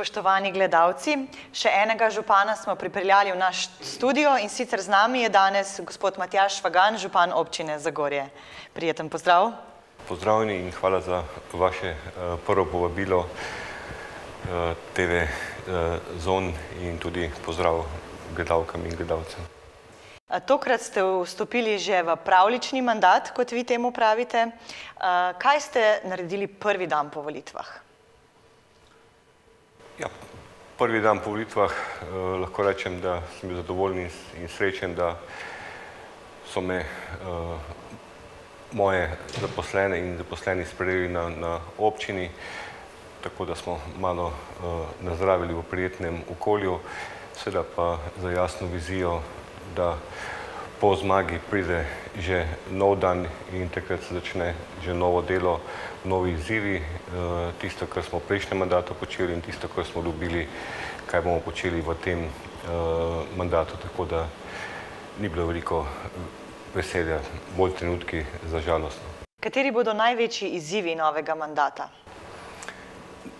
Spoštovani gledalci, še enega župana smo pripeljali v naš studio in sicer z nami je danes gospod Matjaž Švagan, župan občine Zagorje. Prijeten pozdrav. Pozdravljeni in hvala za vaše prvo povabilo TV Zon in tudi pozdrav gledalkam in gledalcem. Tokrat ste vstopili že v pravlični mandat, kot vi temu pravite. Kaj ste naredili prvi dan po volitvah? Ja, prvi dan po volitvah lahko rečem, da sem bil zadovoljen in srečen, da so me moje zaposlene in zaposleni sprejeli na občini, tako da smo malo nazdravili v prijetnem okolju, seveda pa za jasno vizijo, da po zmagi pride že nov dan in takrat se začne že novo delo, novi izzivi, tisto, kar smo v prejšnjem mandatu počeli in tisto, kar smo dobili, kaj bomo počeli v tem mandatu, tako da ni bilo veliko veselja, bolj trenutki za žalostno. Kateri bodo največji izzivi novega mandata?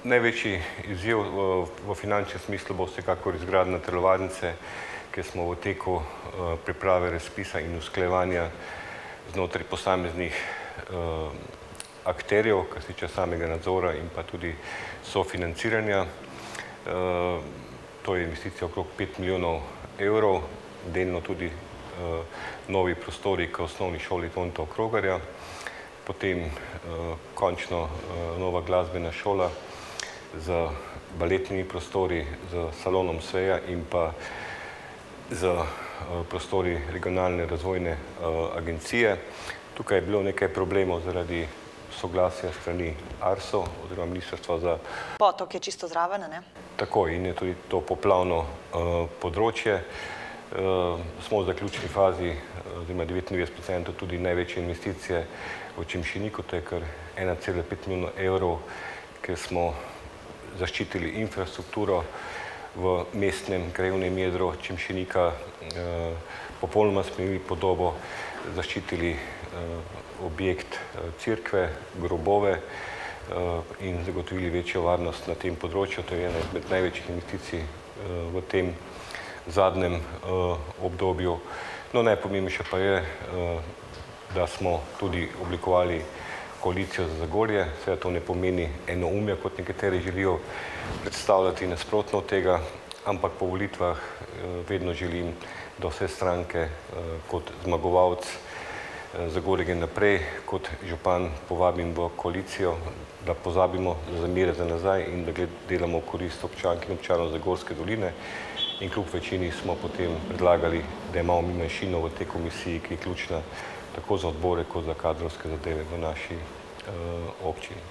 Največji izziv v finančnem smislu bo vsekakor izgradnja telovadnice, kjer smo v teku priprave razpisa in usklajevanja znotraj posameznih akterjev, kar se tiče samega nadzora in pa tudi sofinanciranja. To je investicija okrog 5 milijonov evrov, delno tudi novi prostori k osnovni šoli Tonta Okrogarja, potem končno nova glasbena šola z baletnimi prostori, z salonom Sveja in pa z prostori regionalne razvojne agencije. Tukaj je bilo nekaj problemov zaradi soglasja strani ARSO oziroma Ministrstva za Potok je čisto zraven, ne? Tako in je tudi to poplavno področje. Smo v zaključni fazi, oziroma 99% tudi največje investicije v Čemšeniku, to je kar 1,5 milijona evrov, kjer smo zaščitili infrastrukturo v mestnem krajevnem jedru Čemšenika, popolnoma spremenili podobo, zaščitili objekt cerkve, grobove in zagotovili večjo varnost na tem področju. To je ena izmed največjih investicij v tem zadnjem obdobju. No, najpomembnejše pa je, da smo tudi oblikovali koalicijo za Zagorje. Seveda to ne pomeni enoumja, kot nekateri želijo predstavljati nasprotno od tega, ampak po volitvah vedno želim, da vse stranke kot zmagovalec Zagorje gre naprej, kot župan povabim v koalicijo, da pozabimo zamere za nazaj in da delamo v korist občank in občanov Zagorske doline. In kljub večini smo potem predlagali, da imamo mi manjšino v tej komisiji, ki je ključna tako za odbore, kot za kadrovske zadeve v naši občini.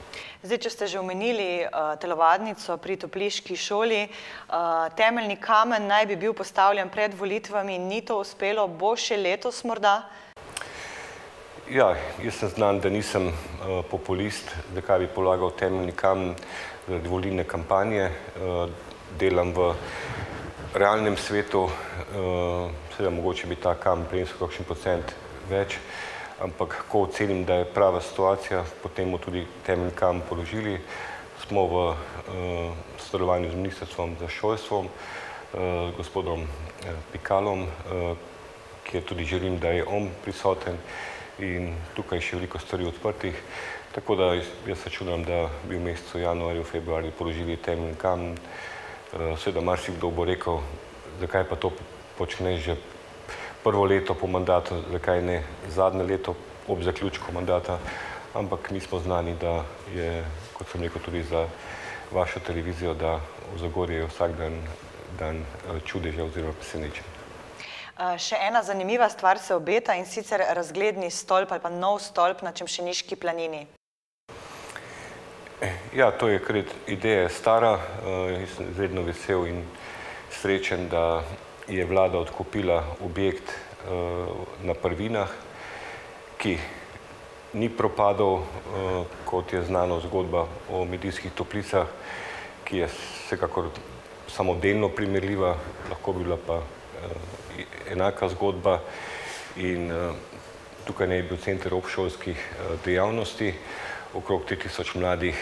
Zdaj, če ste že omenili telovadnico pri Topliški šoli, temeljni kamen naj bi bil postavljen pred volitvami, ni to uspelo, bo še letos morda? Ja, jaz sem znan, da nisem populist, zakaj bi polagal temeljni kamen zaradi volilne kampanje. Delam v realnem svetu, seveda mogoče bi ta kamen prinesel kakšen procent več, ampak ko ocenim, da je prava situacija, potem bomo tudi temeljni kamen položili. Smo v sodelovanju z Ministrstvom za šolstvo, gospodom Pikalom, kjer tudi želim, da je on prisoten in tukaj še veliko stvari odprtih. Tako da jaz računam, da bi v mesecu januarju, februarju položili temeljni kamen. Seveda marsikdo bo rekel, zakaj pa to počneš že prvo leto po mandatu, zakaj ne zadnje leto ob zaključku mandata, ampak mi smo znani, da je, kot sem rekel tudi za vašo televizijo, da v Zagorju je vsak dan čudeža oziroma presenečenja. Še ena zanimiva stvar se obeta in sicer razgledni stolp ali pa nov stolp na Čemšeniški planini. Ja, to je kar ideja stara. Jaz sem izredno vesel in srečen, da je vlada odkupila objekt na Prvinah, ki ni propadal, kot je znano zgodba o Medijskih Toplicah, ki je vsekakor samo delno primerljiva, lahko bi bila pa enaka zgodba in tukaj naj bi bil center obšolskih dejavnosti, okrog 3000 mladih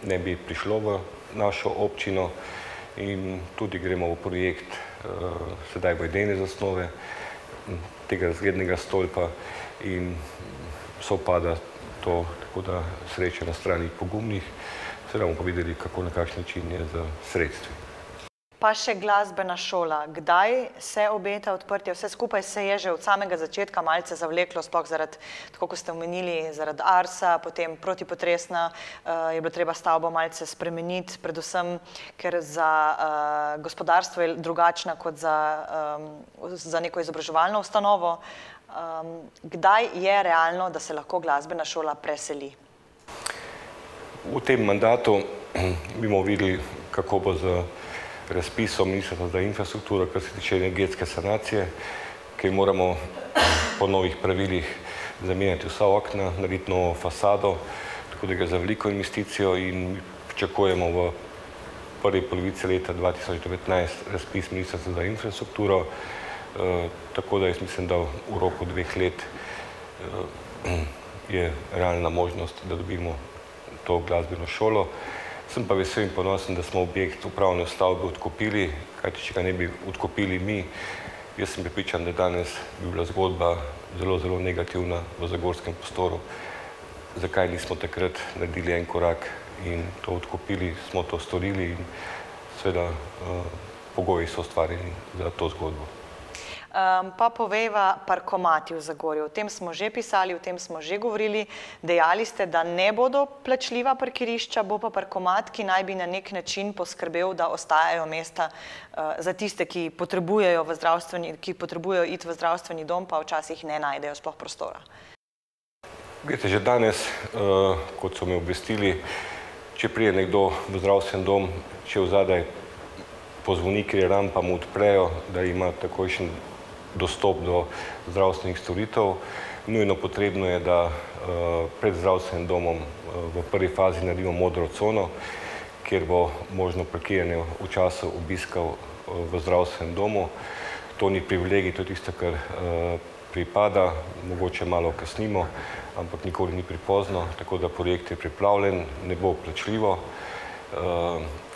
ne bi prišlo v našo občino in tudi gremo v projekt sedaj v idejne zasnove tega razglednega stolpa in sovpada to, tako da sreča na strani pogumnih, seveda bomo pa videli, kako na kakšen način je z sredstvi. Pa še glasbena šola. Kdaj se obeta odprtje? Vse skupaj se je že od samega začetka malce zavleklo, sploh zaradi, tako kot ste omenili, zaradi ARS-a, potem protipotresna, je bilo treba stavbo malce spremeniti, predvsem, ker za gospodarstvo je drugačna kot za neko izobraževalno ustanovo. Kdaj je realno, da se lahko glasbena šola preseli? V tem mandatu bomo videli, kako bo z razpisom Ministrstva za infrastrukturo, kar se tiče energetske sanacije, ker moramo po novih pravilih zamenjati vsa okna, narediti novo fasado, tako da gre za veliko investicijo in pričakujemo v prvi polovici leta 2019 razpis Ministrstva za infrastrukturo, tako da jaz mislim, da v roku 2 let je realna možnost, da dobimo to glasbeno šolo. Sem pa vesel in ponosen, da smo objekt upravne stavbe odkupili, kajti če ga ne bi odkupili mi, jaz sem prepričan, da danes bi bila zgodba zelo, zelo negativna v zagorskem prostoru. Zakaj nismo takrat naredili en korak in to odkupili, smo to storili in seveda pogoji so ustvarjeni za to zgodbo. Pa povejva parkomati v Zagorju. O tem smo že pisali, o tem smo že govorili. Dejali ste, da ne bodo plačljiva parkirišča, bo pa parkomat, ki naj bi na nek način poskrbel, da ostajajo mesta za tiste, ki potrebujejo iti v zdravstveni dom, pa včasih ne najdejo sploh prostora. Glejte, že danes, kot so me obvestili, če prije nekdo v zdravstven dom, če vzadaj pozvoni, ker je rampa, mu odprejo, da ima takojšen dostop do zdravstvenih storitev. Nujno potrebno je, da pred zdravstvenim domom v prvi fazi naredimo modro cono, kjer bo možno parkiranje v času obiskov v zdravstvenem domu. To ni privilegij, to je tisto, kar pripada, mogoče malo kasnimo, ampak nikoli ni prepozno, tako da projekt je pripravljen, ne bo plačljivo,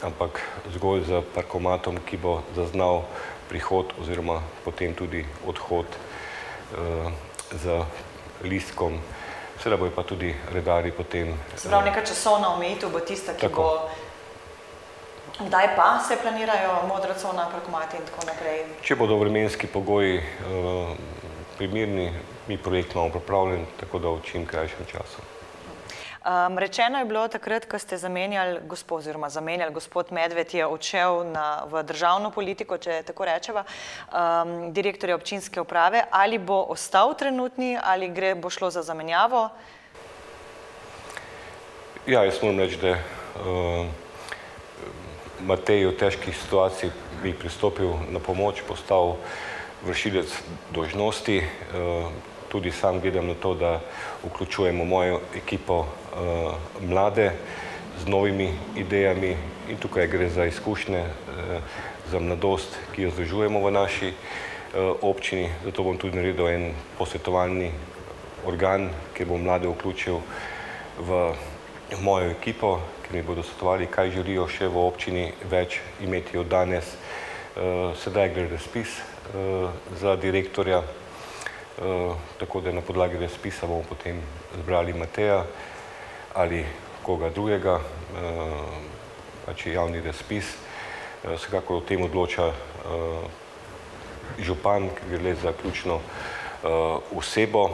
ampak zgolj z parkomatom, ki bo zaznal prihod oziroma potem tudi odhod z listkom. Seveda bojo pa tudi redarji potem... Se pravi, neka časovna omejitev bo tista, ki bo... Kdaj pa se planirajo modra cona, parkomati in tako naprej? Če bodo vremenski pogoji primerni, mi projekt imamo pripravljen, tako da v čim krajšem času. Rečeno je bilo takrat, ko ste zamenjali gospod Medved je odšel v državno politiko, če tako rečeva, direktorja občinske uprave, ali bo ostal trenutni, ali bo šlo za zamenjavo? Ja, jaz moram reči, da Matej v težkih situacij bi pristopil na pomoč, postal vršilec dolžnosti. Tudi sam gledam na to, da vključujemo mojo ekipo mlade z novimi idejami in tukaj gre za izkušnje, za mladost, ki jo združujemo v naši občini. Zato bom tudi naredil en posvetovalni organ, kjer bom mlade vključil v mojo ekipo, ki mi bodo svetovali, kaj želijo še v občini več imeti od danes. Sedaj gre razpis za direktorja, tako da na podlagi razpisa bomo potem zbrali Mateja ali koga drugega, pač je javni razpis. Vsekakor o tem odloča župan, ki gre za ključno osebo.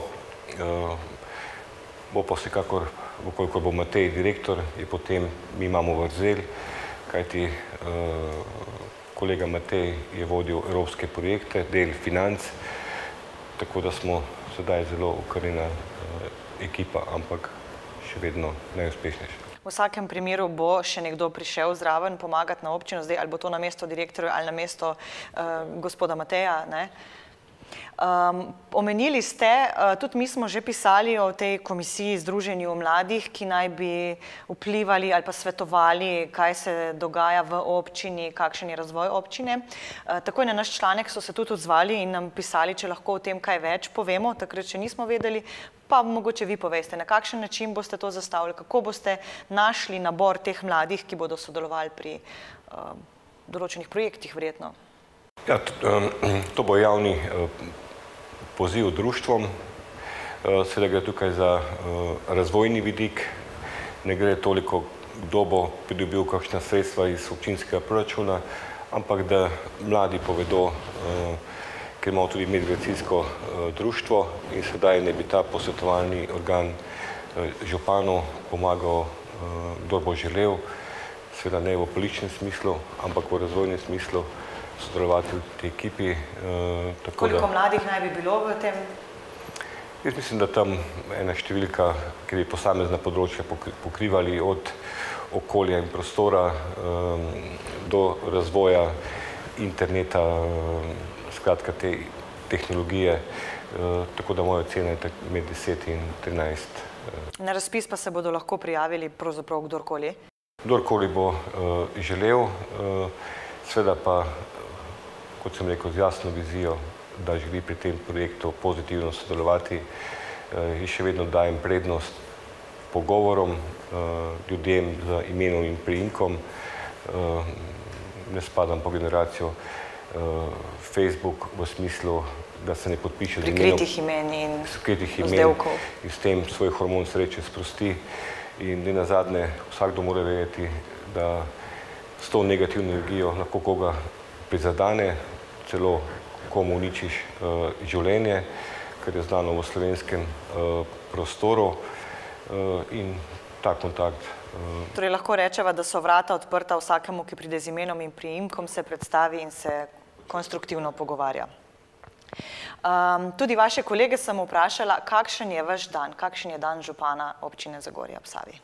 Bo pa vsekakor, koliko bo Matej direktor, je potem, mi imamo vrzel, kajti kolega Matej je vodil evropske projekte, del financ, tako da smo sedaj zelo ukrnjena ekipa, ampak še vedno najuspešnejša. V vsakem primeru bo še nekdo prišel zraven pomagati na občino, zdaj ali bo to na mesto direktorja ali na mesto gospoda Mateja, ne? Omenili ste, tudi mi smo že pisali o tej komisiji Združenju mladih, ki naj bi vplivali ali pa svetovali, kaj se dogaja v občini, kakšen je razvoj občine. Takoj na naš članek so se tudi odzvali in nam pisali, če lahko o tem kaj več povemo, takrat še nismo vedeli, Pa mogoče vi poveste, na kakšen način boste to zastavili, kako boste našli nabor teh mladih, ki bodo sodelovali pri določenih projektih verjetno? Ja, to bo javni poziv društvom. Seveda gre tukaj za razvojni vidik, ne gre toliko, kdo bo pridobil kakšna sredstva iz občinskega proračuna, ampak da mladi povedo, ker imamo tudi medgeneracijsko društvo in sedaj ne bi ta posvetovalni organ županu pomagal, kdor bo želel, seveda ne v političnem smislu, ampak v razvojnem smislu sodelovati v tej ekipi. Koliko mladih naj bi bilo v tem? Jaz mislim, da tam ena številka, ki bi posamezna področja pokrivali od okolja in prostora do razvoja interneta, skratka te tehnologije, tako da moja ocena je med 10 in 13. Na razpis pa se bodo lahko prijavili pravzaprav kdorkoli? Kdorkoli bo želel, seveda pa, kot sem rekel, z jasno vizijo, da želi pri tem projektu pozitivno sodelovati, in še vedno dajem prednost pogovorom, ljudem z imenom in priimkom. Ne spadam po generacijo Facebook v smislu, da se ne podpiše z imenom prikritih imen in vzdevkov in s tem svoj hormon sreče sprosti. In ne nazadnje, vsakdo mora vedeti, da s to negativno energijo lahko koga prizadene, celo komu uničiš življenje, kar je znano v slovenskem prostoru, in ta kontakt. Torej lahko rečeva, da so vrata odprta vsakemu, ki pride z imenom in priimkom, se predstavi in se konstruktivno pogovarja. Tudi vaše kolege sem vprašala, kakšen je vaš dan, kakšen je dan župana občine Zagorje ob Savi?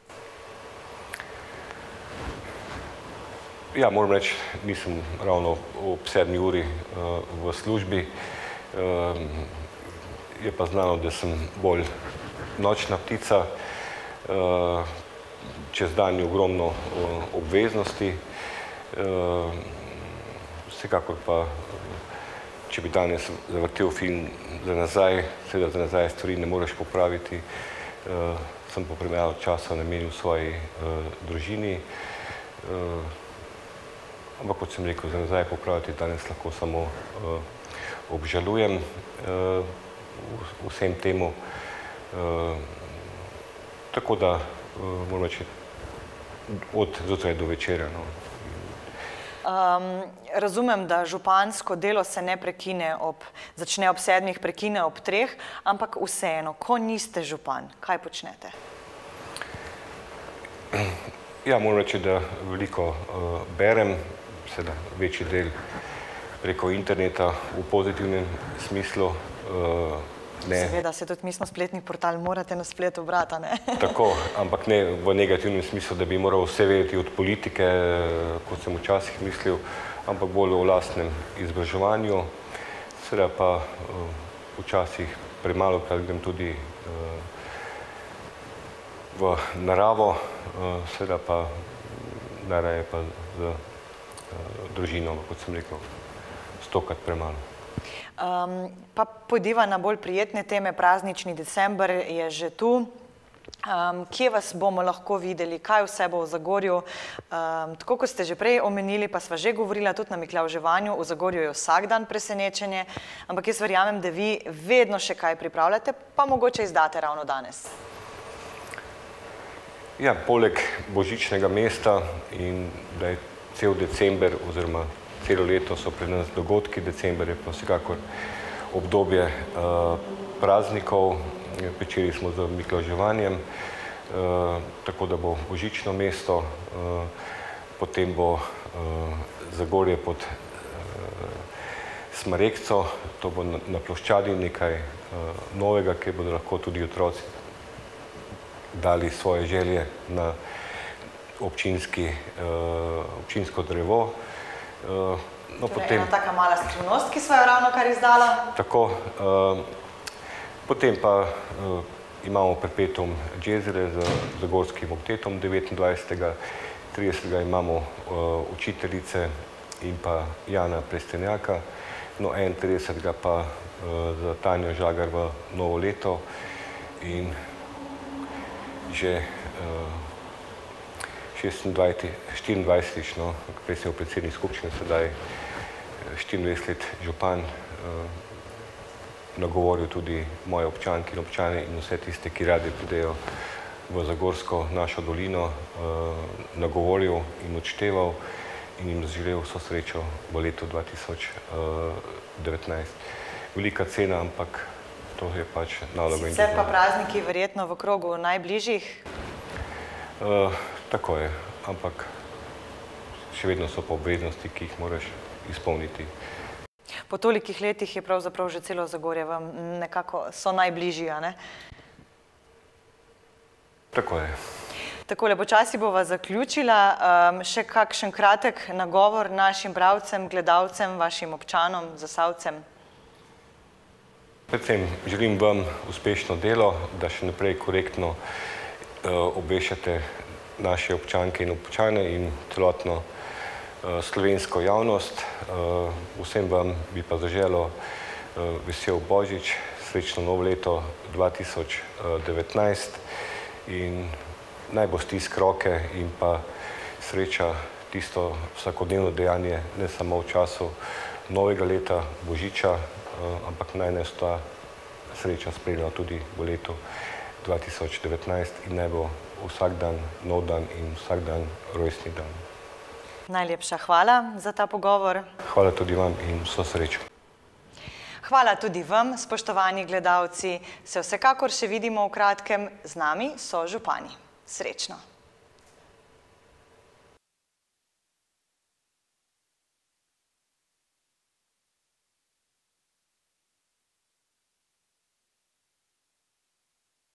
Ja, moram reči, nisem ravno ob 7. uri v službi. Je pa znano, da sem bolj nočna ptica. Čez dan je ogromno obveznosti. Vsekakor pa, če bi danes zavrtel film za nazaj, seveda za nazaj stvari ne moreš popraviti, sem pa premalo časa namenil svoji družini. Ampak, kot sem rekel, za nazaj popraviti danes lahko samo obžalujem vsem temu. Tako da, moram reči, od zjutraj do večera. Razumem, da župansko delo se ne prekine začne ob 7, prekine ob 3, ampak vseeno, ko niste župan, kaj počnete? Ja, moram reči, da veliko berem, seveda večji del preko interneta v pozitivnem smislu. Seveda, se tudi mi smo spletni portal, morate na spletu brati, ne? Tako, ampak ne v negativnem smislu, da bi moral vse vedeti od politike, kot sem včasih mislil, ampak bolj o lastnem izobraževanju. Seveda pa včasih premalo krat grem tudi v naravo, seveda pa najraje pa z družino, kot sem rekel, 100-krat premalo. Pa pojdiva na bolj prijetne teme, praznični december je že tu. Kje vas bomo lahko videli, kaj vse bo v Zagorju? Tako, kot ste že prej omenili, pa sva že govorila tudi na Miklavževanju, v Zagorju je vsak dan presenečenje, ampak jaz verjamem, da vi vedno še kaj pripravljate, pa mogoče izdate ravno danes. Ja, poleg božičnega mesta in da je cel december oziroma celo leto so pri nas dogodki, december je pa vsekakor obdobje praznikov, pričeli smo z Miklavževanjem, tako da bo božično mesto, potem bo Zagorje pod Smarekco, to bo na ploščadi nekaj novega, kjer bodo lahko tudi otroci dali svoje želje na občinsko drevo. Torej ena taka mala skrivnost, ki sva jo ravno kar izdala. Tako. Potem pa imamo perpetuum jazzere z zagorskim oktetom 29. 30. imamo učiteljice in pa Jana in že 24-tič, no, prej sem bil predsednik skupščine, sedaj 24 let župan, nagovoril tudi moje občanke in občane in vse tiste, ki radi pridejo v Zagorsko našo dolino, nagovoril in odšteval in jim zaželel vso srečo v letu 2019. Velika cena, ampak to je pač naloga. Sicer pa prazniki verjetno v krogu najbližjih? Tako je, ampak še vedno so pa obveznosti, ki jih moraš izpolniti. Po tolikih letih je pravzaprav že celo Zagorje vam nekako so najbližji, a ne? Tako je. Takole, počasi bova zaključila. Še kakšen kratek nagovor našim bralcem, gledalcem, vašim občanom, Zasavcem? Predvsem želim vam uspešno delo, da še naprej korektno obveščate naše občanke in občane in celotno slovensko javnost. Vsem vam bi pa zaželel vesel Božič, srečno novo leto 2019 in naj bo stisk roke in pa sreča tisto vsakodnevno dejanje, ne samo v času novega leta, Božiča, ampak naj nas ta sreča spremlja tudi v letu 2019 in naj bo vsak dan nov dan in vsak dan rojstni dan. Najlepša hvala za ta pogovor. Hvala tudi vam in vso srečo. Hvala tudi vam, spoštovani gledalci. Se vsekakor še vidimo v kratkem. Z nami so župani. Srečno!